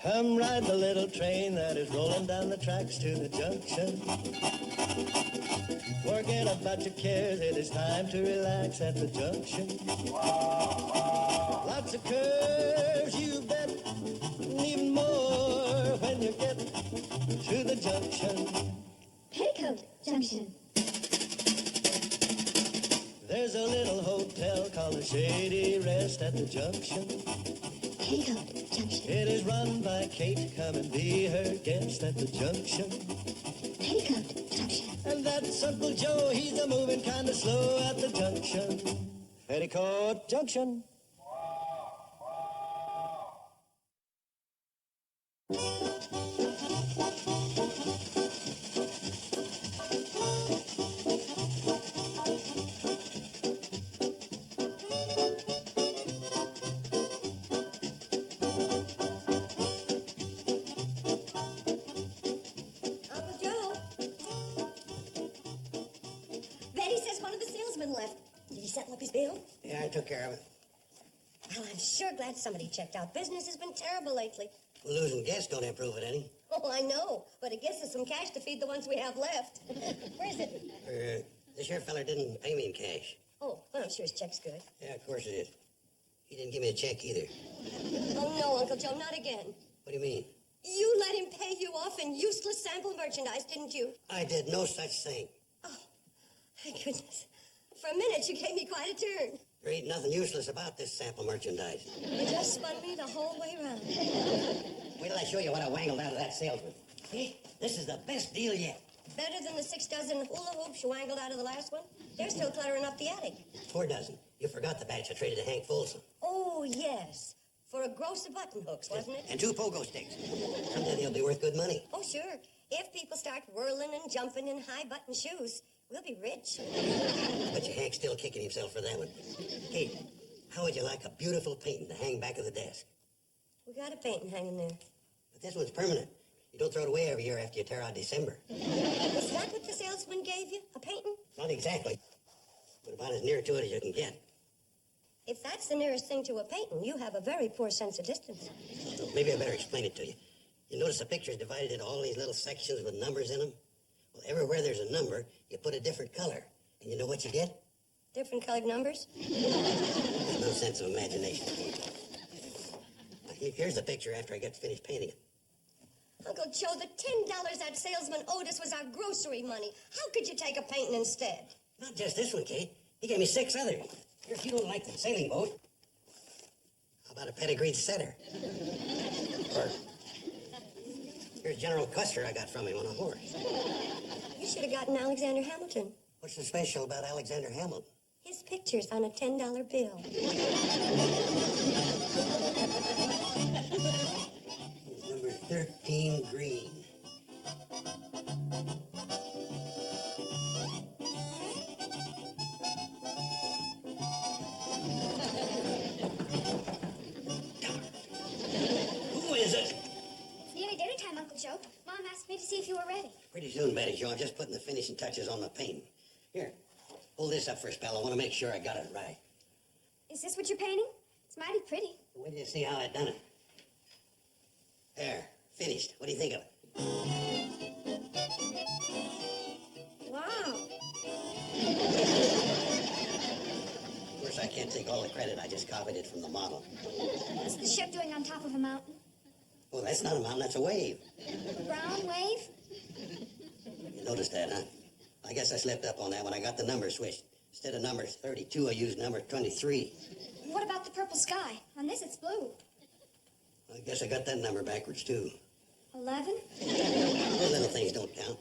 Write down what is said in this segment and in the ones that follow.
Come ride the little train that is rolling down the tracks to the junction. Forget about your cares, it is time to relax at the junction. Lots of curves, you bet, and even more when you get to the junction. Petticoat Junction. There's a little hotel called the Shady Rest at the junction. Petticoat Junction. It is run by Kate. Come and be her guest at the junction. Petticoat Junction. And that's Uncle Joe, he's a moving kind of slow at the junction. Petticoat Junction. Left. Did he settle up his bill? Yeah, I took care of it. Well, I'm sure glad somebody checked out. Business has been terrible lately. Well, losing guests don't improve it any. Oh, I know, but it gives us some cash to feed the ones we have left. Where is it? This here feller didn't pay me in cash. Oh, well, I'm sure his check's good. Yeah, of course it is. He didn't give me a check either. Oh, no, Uncle Joe, not again. What do you mean? You let him pay you off in useless sample merchandise, didn't you? I did no such thing. Oh, thank goodness. For a minute, you gave me quite a turn. There ain't nothing useless about this sample merchandise. You just spun me the whole way around. Wait till I show you what I wangled out of that salesman. See? This is the best deal yet. Better than the 6 dozen hula hoops you wangled out of the last one? They're still cluttering up the attic. 4 dozen. You forgot the batch I traded to Hank Folsom. Oh, yes. For a gross of button hooks, wasn't it? And 2 pogo sticks. Someday they'll be worth good money. Oh, sure. If people start whirling and jumping in high-button shoes, we'll be rich. I bet you Hank's still kicking himself for that one. Kate, how would you like a beautiful painting to hang back of the desk? We got a painting hanging there. But this one's permanent. You don't throw it away every year after you tear out December. Is that what the salesman gave you? A painting? Not exactly, but about as near to it as you can get. If that's the nearest thing to a painting, you have a very poor sense of distance. Well, maybe I better explain it to you. You notice the picture is divided into all these little sections with numbers in them? Well, everywhere there's a number, you put a different color. And you know what you get? Different colored numbers? There's no sense of imagination. Here's the picture after I get finished painting it. Uncle Joe, the $10 that salesman owed us was our grocery money. How could you take a painting instead? Not just this one, Kate. He gave me 6 others. Here, if you don't like the sailing boat, how about a pedigreed setter? Or here's General Custer I got from him on a horse. You should have gotten Alexander Hamilton. What's so special about Alexander Hamilton? His picture's on a $10 bill. Number 13, green. Who is it? It's nearly dinner time, Uncle Joe. Mom asked me to see if you were ready. Pretty soon, Betty Jo. I'm just putting the finishing touches on the painting. Here, hold this up for a spell. I want to make sure I got it right. Is this what you're painting? It's mighty pretty. Wait till you see how I done it. There, finished. What do you think of it? Wow. Of course, I can't take all the credit. I just copied it from the model. What's the ship doing on top of a mountain? Oh, that's not a mountain. That's a wave. A brown wave? You noticed that, huh? I guess I slipped up on that when I got the number switched. Instead of number 32, I used number 23. What about the purple sky? On this, it's blue. I guess I got that number backwards, too. 11? Those little things don't count.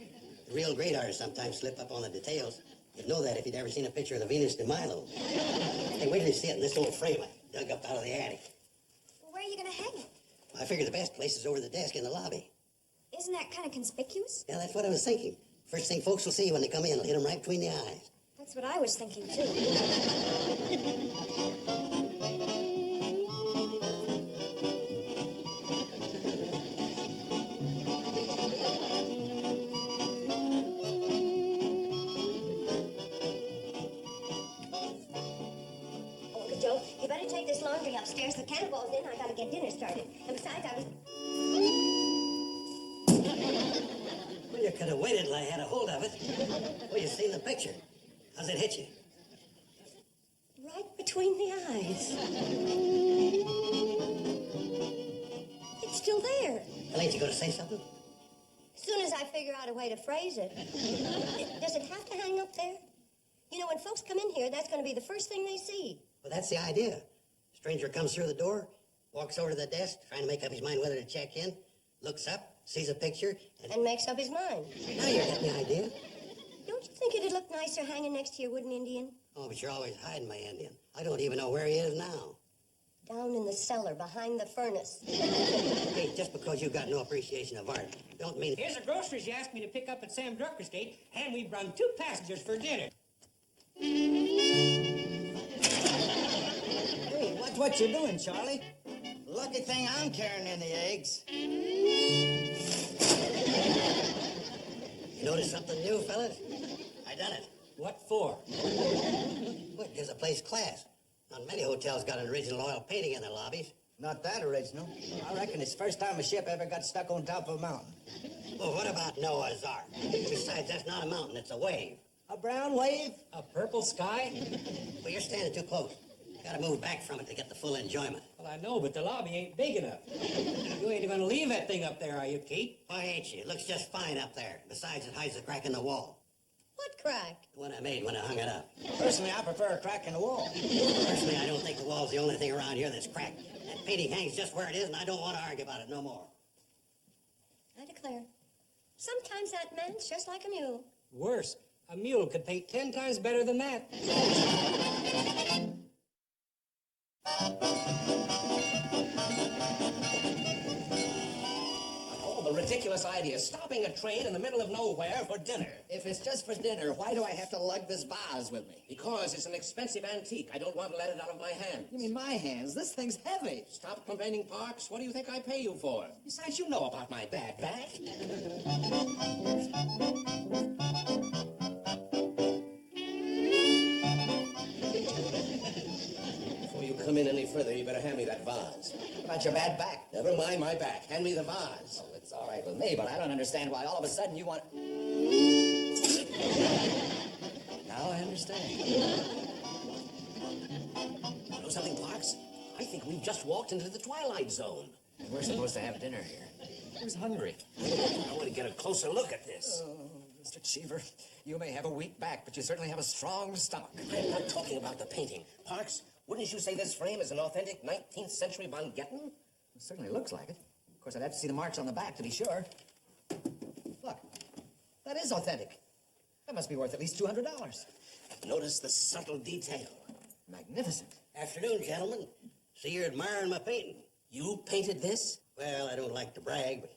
The real great artists sometimes slip up on the details. You'd know that if you'd ever seen a picture of the Venus de Milo. Hey, wait till you see it in this old frame I dug up out of the attic. Well, where are you going to hang it? I figure the best place is over the desk in the lobby. Isn't that kind of conspicuous? Yeah, that's what I was thinking. First thing folks will see when they come in, it'll hit them right between the eyes. That's what I was thinking, too. Uncle Joe, you better take this laundry upstairs. The cannonball's in. I gotta get dinner started. And besides, I was... could have waited till I had a hold of it. Well, you seen the picture. How's it hit you? Right between the eyes. It's still there. Well, ain't you going to say something? As soon as I figure out a way to phrase it. Does it have to hang up there? You know, when folks come in here, that's going to be the first thing they see. Well, that's the idea. Stranger comes through the door, walks over to the desk, trying to make up his mind whether to check in, looks up, sees a picture, And makes up his mind. now you're getting the idea. Don't you think it'd look nicer hanging next to your wooden Indian? Oh, but you're always hiding my Indian. I don't even know where he is now. Down in the cellar, behind the furnace. Hey, just because you got no appreciation of art, don't mean... Here's the groceries you asked me to pick up at Sam Drucker's gate, and we've run 2 passengers for dinner. Hey, watch what you're doing, Charlie. Lucky thing I'm carrying in the eggs. You notice something new, fellas? I done it. What for? Well, it gives a place class. Not many hotels got an original oil painting in their lobbies. Not that original. I reckon it's the first time a ship ever got stuck on top of a mountain. Well, what about Noah's Ark? Besides, that's not a mountain, it's a wave. A brown wave? A purple sky? Well, you're standing too close. Gotta move back from it to get the full enjoyment. Well, I know, but the lobby ain't big enough. You ain't gonna leave that thing up there, are you, Kate? Why ain't you? It looks just fine up there. Besides, it hides a crack in the wall. What crack? The one I made when I hung it up. Personally, I prefer a crack in the wall. Personally, I don't think the wall's the only thing around here that's cracked. That painting hangs just where it is, and I don't want to argue about it no more. I declare. Sometimes that man's just like a mule. Worse, a mule could paint 10 times better than that. The ridiculous idea, stopping a train in the middle of nowhere for dinner. If it's just for dinner, why do I have to lug this vase with me? Because it's an expensive antique. I don't want to let it out of my hands. You mean my hands? This thing's heavy. Stop complaining, Parks. What do you think I pay you for? Besides, you know about my bad back. Before you come in any further, you better hand me that vase. What about your bad back? Never mind my back. Hand me the vase. Oh, it's all right with me, but I don't understand why all of a sudden you want... Now I understand. You know something, Parks? I think we've just walked into the Twilight Zone. And we're supposed to have dinner here. Who's hungry? I want to get a closer look at this. Oh, Mr. Cheever, you may have a weak back, but you certainly have a strong stomach. I'm not talking about the painting. Parks, wouldn't you say this frame is an authentic 19th century Von Getten? It certainly looks like it. Of course, I'd have to see the marks on the back to be sure. Look, that is authentic. That must be worth at least $200. Notice the subtle detail. Magnificent. Afternoon, gentlemen. See, you're admiring my painting. You painted this? Well, I don't like to brag, but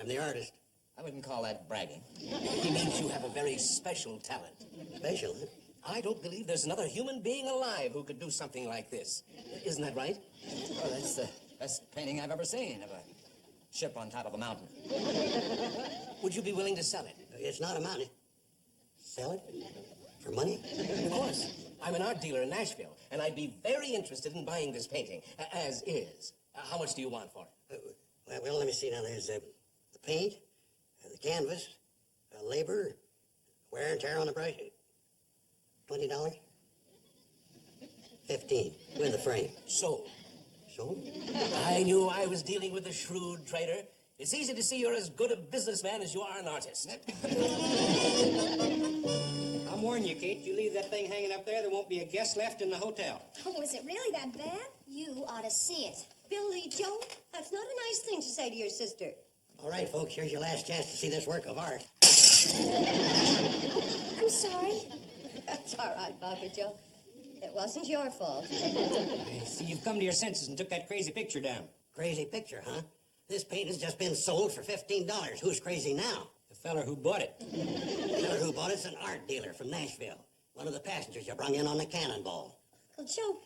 I'm the artist. I wouldn't call that bragging. He means you have a very special talent. Special, huh? I don't believe there's another human being alive who could do something like this. Isn't that right? Oh, that's the best painting I've ever seen of a ship on top of a mountain. Would you be willing to sell it? It's not a mountain. Sell it? For money? Of course. I'm an art dealer in Nashville, and I'd be very interested in buying this painting, as is. How much do you want for it? Well, let me see now. There's the paint, the canvas, labor, wear and tear on the brush. $20? 15 with the frame. Sold. Sold? I knew I was dealing with a shrewd trader. It's easy to see you're as good a businessman as you are an artist. I'm warning you, Kate. You leave that thing hanging up there won't be a guest left in the hotel. Oh, is it really that bad? You ought to see it. Billy Joe, that's not a nice thing to say to your sister. All right, folks, here's your last chance to see this work of art. I'm sorry. That's all right, Papa Joe. It wasn't your fault. I see you've come to your senses and took that crazy picture down. Crazy picture, huh? This painting's just been sold for $15. Who's crazy now? The feller who bought it. The fellow who bought it's an art dealer from Nashville. One of the passengers you brung in on the cannonball. Uncle Joe,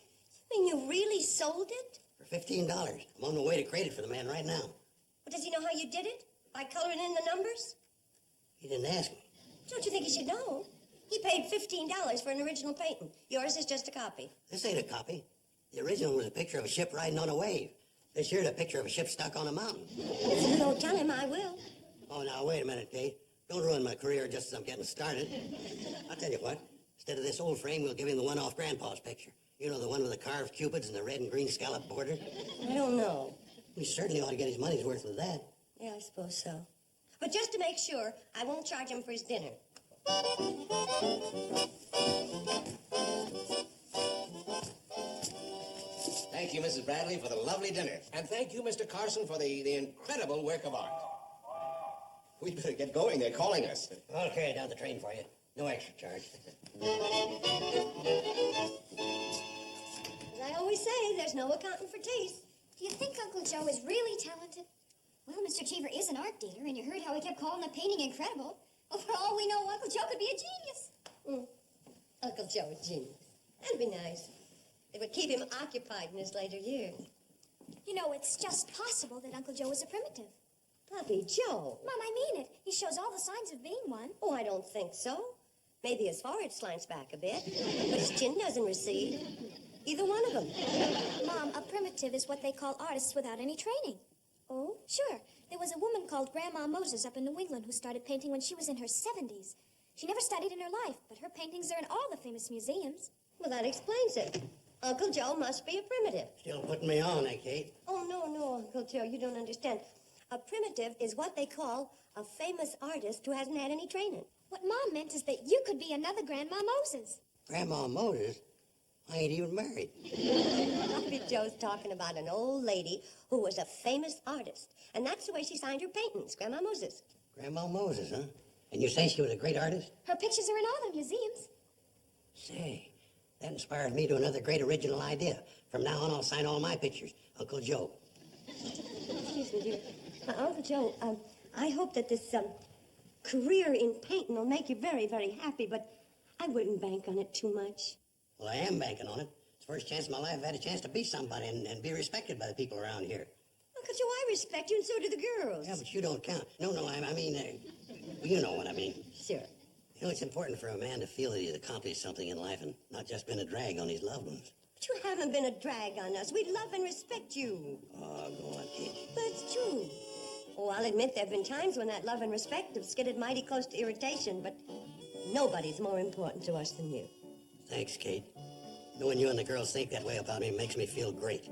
you mean you really sold it? For $15. I'm on the way to create it for the man right now. Well, does he know how you did it? By coloring in the numbers? He didn't ask me. Don't you think he should know? He paid $15 for an original painting. Yours is just a copy. This ain't a copy. The original was a picture of a ship riding on a wave. This here's a picture of a ship stuck on a mountain. If you don't tell him, I will. Oh, now, wait a minute, Kate. Don't ruin my career just as I'm getting started. I'll tell you what. Instead of this old frame, we'll give him the one off Grandpa's picture. You know, the one with the carved cupids and the red and green scallop border? I don't know. He certainly ought to get his money's worth with that. Yeah, I suppose so. But just to make sure, I won't charge him for his dinner. Thank you, Mrs. Bradley, for the lovely dinner. And thank you, Mr. Carson, for the incredible work of art. We better get going. They're calling us. I'll carry down the train for you. No extra charge. As I always say, there's no accounting for taste. Do you think Uncle Joe is really talented? Well, Mr. Cheever is an art dealer, and you heard how he kept calling the painting incredible. Well, for all we know, Uncle Joe could be a genius. Uncle Joe, a genius. That'd be nice. It would keep him occupied in his later years. You know, it's just possible that Uncle Joe is a primitive. Puppy Joe. Mom, I mean it. He shows all the signs of being one. Oh, I don't think so. Maybe his forehead slants back a bit, but his chin doesn't recede. Either one of them. Mom, a primitive is what they call artists without any training. Oh? Sure. There was a woman called Grandma Moses up in New England who started painting when she was in her 70s. She never studied in her life, but her paintings are in all the famous museums. Well, that explains it. Uncle Joe must be a primitive. Still putting me on, eh, Kate? Oh, no, Uncle Joe, you don't understand. A primitive is what they call a famous artist who hasn't had any training. What Mom meant is that you could be another Grandma Moses. Grandma Moses? I ain't even married. Puppy Joe's talking about an old lady who was a famous artist. And that's the way she signed her paintings, Grandma Moses. Grandma Moses, huh? And you say she was a great artist? Her pictures are in all the museums. Say, that inspires me to another great original idea. From now on, I'll sign all my pictures. Uncle Joe. Excuse me, dear. Uncle Joe, I hope that this career in painting will make you very, very happy, but I wouldn't bank on it too much. Well, I am banking on it. It's the first chance in my life I've had a chance to be somebody and be respected by the people around here. Uncle Joe, I respect you, and so do the girls. Yeah, but you don't count. No, I mean, you know what I mean. Sure. You know, it's important for a man to feel that he's accomplished something in life and not just been a drag on his loved ones. But you haven't been a drag on us. We love and respect you. Oh, go on, Kate. But it's true. Oh, I'll admit there have been times when that love and respect have skidded mighty close to irritation, but nobody's more important to us than you. Thanks, Kate. Knowing you and the girls think that way about me makes me feel great.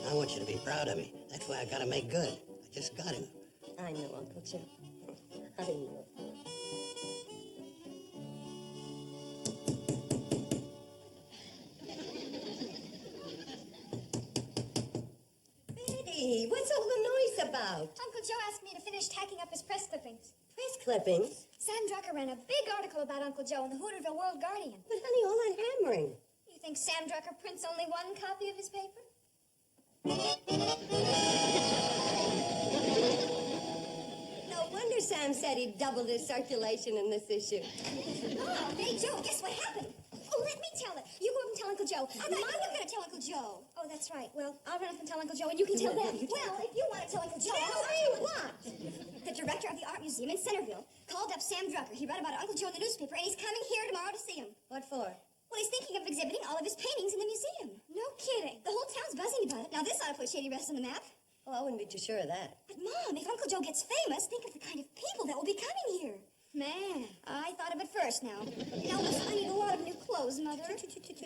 I want you to be proud of me. That's why I gotta make good. I just got to. I know, Uncle Joe. I know. Betty, what's all the noise about? Uncle Joe asked me to finish tacking up his press clippings. Press clippings? Sam Drucker ran a big article about Uncle Joe in the Hooterville World Guardian. But honey, all that hammering. You think Sam Drucker prints only one copy of his paper? No wonder Sam said he doubled his circulation in this issue. Oh, hey, Joe, guess what happened? Oh, let me tell it. You go up and tell Uncle Joe. I'm not going to tell Uncle Joe. Oh, that's right. Well, I'll run up and tell Uncle Joe, and you can tell them. Well, if you want to tell Uncle Joe... Tell me what? The director of the art museum in Centerville called up Sam Drucker. He read about Uncle Joe in the newspaper, and he's coming here tomorrow to see him. What for? Well, he's thinking of exhibiting all of his paintings in the museum. No kidding. The whole town's buzzing about it. Now, this ought to put Shady Rest on the map. Oh, I wouldn't be too sure of that. But, Mom, if Uncle Joe gets famous, think of the kind of people that will be coming here. Man, I thought of it first now. Now, listen, I need a lot of new clothes, Mother.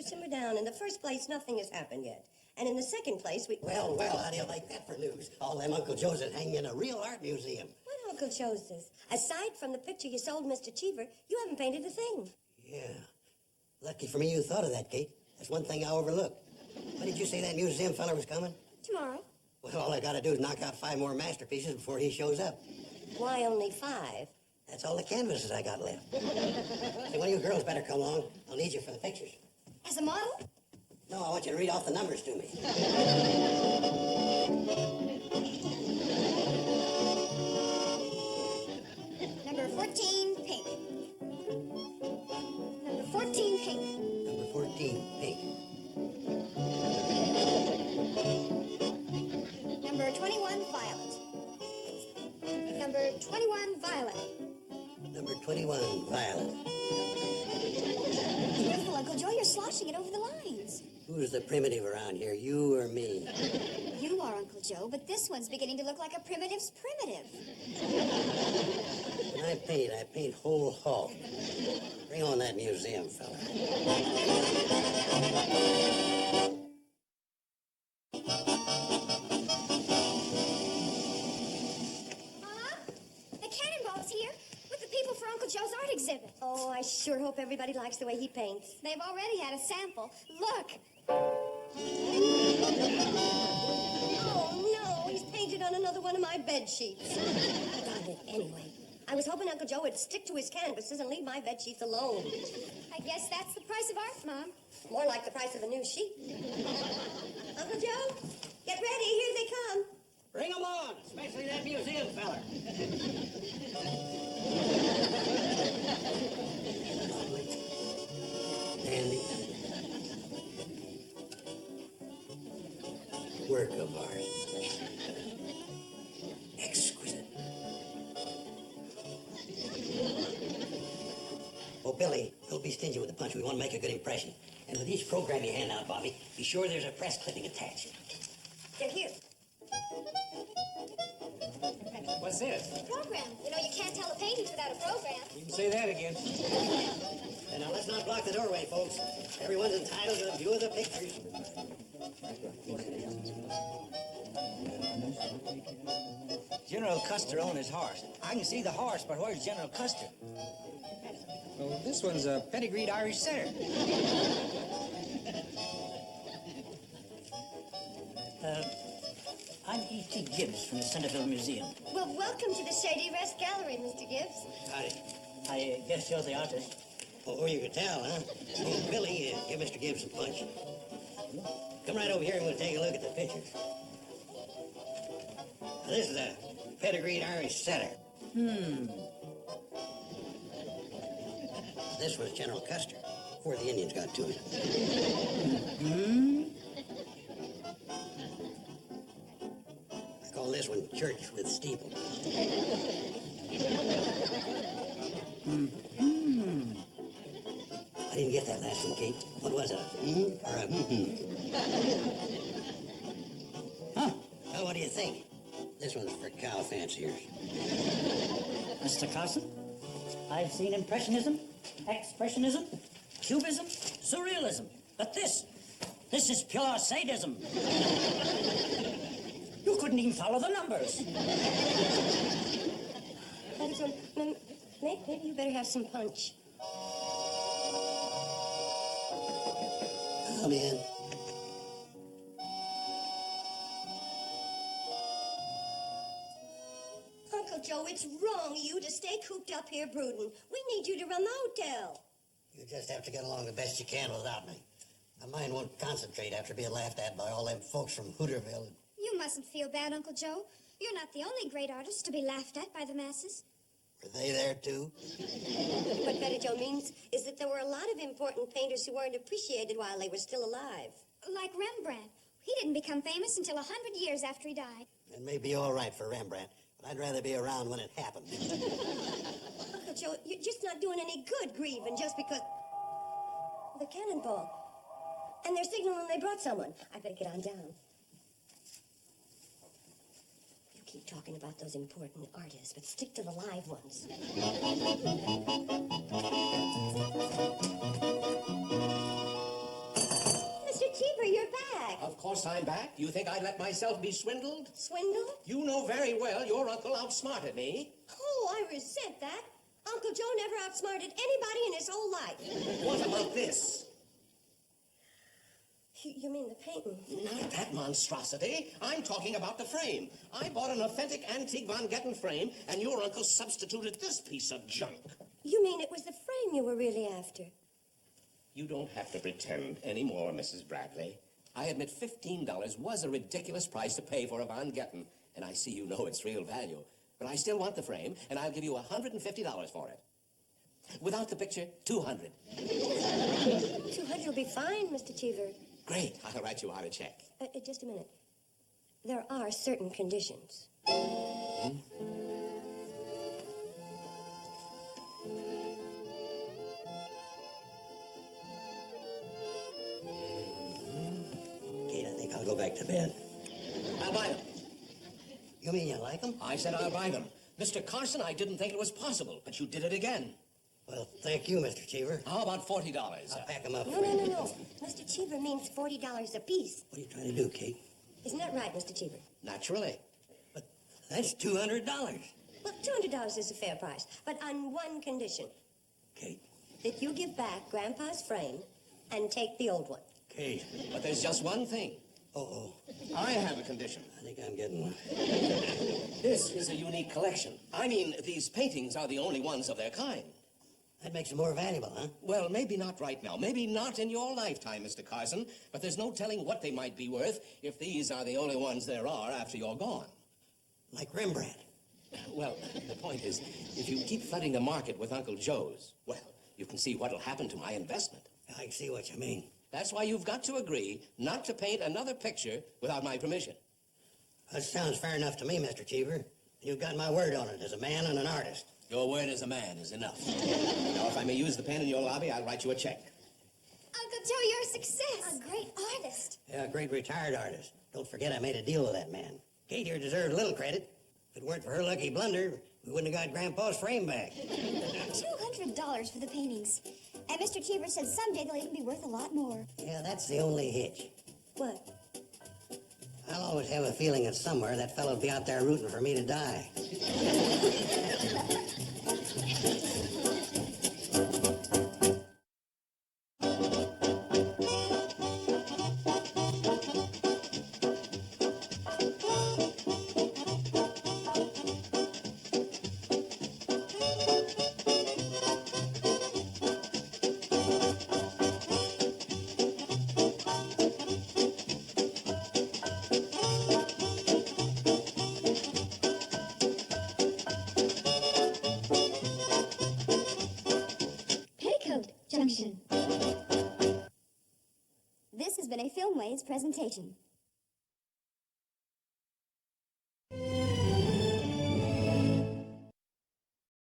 Simmer down. In the first place, nothing has happened yet. And in the second place, we... Well, how do you like that for news? All them Uncle Joes that hang in a real art museum. What Uncle Joe's this? Aside from the picture you sold Mr. Cheever, you haven't painted a thing. Yeah. Lucky for me you thought of that, Kate. That's one thing I overlooked. When did you say that museum fella was coming? Tomorrow. Well, all I gotta do is knock out 5 more masterpieces before he shows up. Why only 5? That's all the canvases I got left. Hey, one of you girls better come along. I'll need you for the pictures. As a model? No, I want you to read off the numbers to me. Number 14, pink. Number 14, pink. Number 14, pink. Number 21, violet. Number 21, violet. Number 21, violet. Careful, Uncle Joe, you're sloshing it over the lines. Who's the primitive around here, you or me? You are, Uncle Joe, but this one's beginning to look like a primitive's primitive. When I paint whole hog. Bring on that museum, fella. The Cannonball's here with the people for Uncle Joe's art exhibit. Oh, I sure hope everybody likes the way he paints. They've already had a sample. Look. Oh, no, he's painted on another one of my bed sheets. Darn it, anyway. I was hoping Uncle Joe would stick to his canvases and leave my bed sheets alone. I guess that's the price of art, Mom. More like the price of a new sheet. Uncle Joe, get ready. Here they come. Bring 'em on, especially that museum fella. Dandy. Work of art. Exquisite. Oh, Billy, don't be stingy with the punch. We want to make a good impression. And with each program you hand out, Bobby, be sure there's a press clipping attached. They're here. What's this? Program. You know, you can't tell a paintings without a program. You can say that again. And now let's not block the doorway, folks. Everyone's entitled to a view of the pictures. General Custer owned his horse. I can see the horse, but where's General Custer? Well, this one's a pedigreed Irish setter. I'm E.T. Gibbs from the Centerville Museum. Well, welcome to the Shady Rest Gallery, Mr. Gibbs. Howdy. I guess you're the artist. Oh, you can tell, huh? Oh, Billy, give Mr. Gibbs some punch. Come right over here and we'll take a look at the pictures. Now, this is a pedigreed Irish setter. This was General Custer, before the Indians got to him. I call this one Church with Steeple. I didn't get that last one, Kate. What was it? Or a Huh? Well, what do you think? This one's for cow fanciers. Mr. Carson, I've seen Impressionism, Expressionism, Cubism, Surrealism. But this is pure sadism. You couldn't even follow the numbers. Maybe you better have some punch. Come in. Uncle Joe, it's wrong of you to stay cooped up here brooding. We need you to run the hotel. You just have to get along the best you can without me. My mind won't concentrate after being laughed at by all them folks from Hooterville. You mustn't feel bad, Uncle Joe. You're not the only great artist to be laughed at by the masses. Were they there, too? What Petticoat means is that there were a lot of important painters who weren't appreciated while they were still alive. Like Rembrandt. He didn't become famous until 100 years after he died. It may be all right for Rembrandt, but I'd rather be around when it happened. Uncle Joe, you're just not doing any good grieving just because... The cannonball. And they're signaling they brought someone. I better get on down. You keep talking about those important artists, but stick to the live ones. Mr. Cheever, you're back. Of course I'm back. You think I'd let myself be swindled? Swindle? You know very well your uncle outsmarted me. Oh, I resent that. Uncle Joe never outsmarted anybody in his whole life. What about this? You mean the painting? Not that monstrosity. I'm talking about the frame. I bought an authentic antique Von Getten frame, and your uncle substituted this piece of junk. You mean it was the frame you were really after? You don't have to pretend anymore, Mrs. Bradley. I admit $15 was a ridiculous price to pay for a Von Getten, and I see you know its real value. But I still want the frame, and I'll give you $150 for it. Without the picture, $200. 200 will be fine, Mr. Cheever. Great. I'll write you out a check. Just a minute. There are certain conditions. Kate, I think I'll go back to bed. I'll buy them. You mean you like them? I said I'll buy them. Mr. Carson, I didn't think it was possible, but you did it again. Well, thank you, Mr. Cheever. How about $40? I'll pack them up. No, no, no, no. Mr. Cheever means $40 apiece. What are you trying to do, Kate? Isn't that right, Mr. Cheever? Naturally. But that's $200. Well, $200 is a fair price, but on one condition. Kate, That you give back Grandpa's frame and take the old one. Kate. But there's just one thing. Uh-oh. I have a condition. I think I'm getting one. This is a unique collection. I mean, these paintings are the only ones of their kind. That makes it more valuable, huh? Well, maybe not right now. Maybe not in your lifetime, Mr. Carson. But there's no telling what they might be worth if these are the only ones there are after you're gone. Like Rembrandt. Well, the point is, if you keep flooding the market with Uncle Joe's, well, you can see what'll happen to my investment. I can see what you mean. That's why you've got to agree not to paint another picture without my permission. That sounds fair enough to me, Mr. Cheever. You've got my word on it as a man and an artist. Your word as a man is enough. Now, if I may use the pen in your lobby, I'll write you a check. Uncle Joe, you're a success. A great artist. Yeah, a great retired artist. Don't forget I made a deal with that man. Kate here deserved a little credit. If it weren't for her lucky blunder, we wouldn't have got Grandpa's frame back. $200 for the paintings. And Mr. Cheever said someday they'll even be worth a lot more. Yeah, that's the only hitch. What? I'll always have a feeling that somewhere that fellow'll be out there rooting for me to die. Petticoat Junction. This has been a Filmways presentation.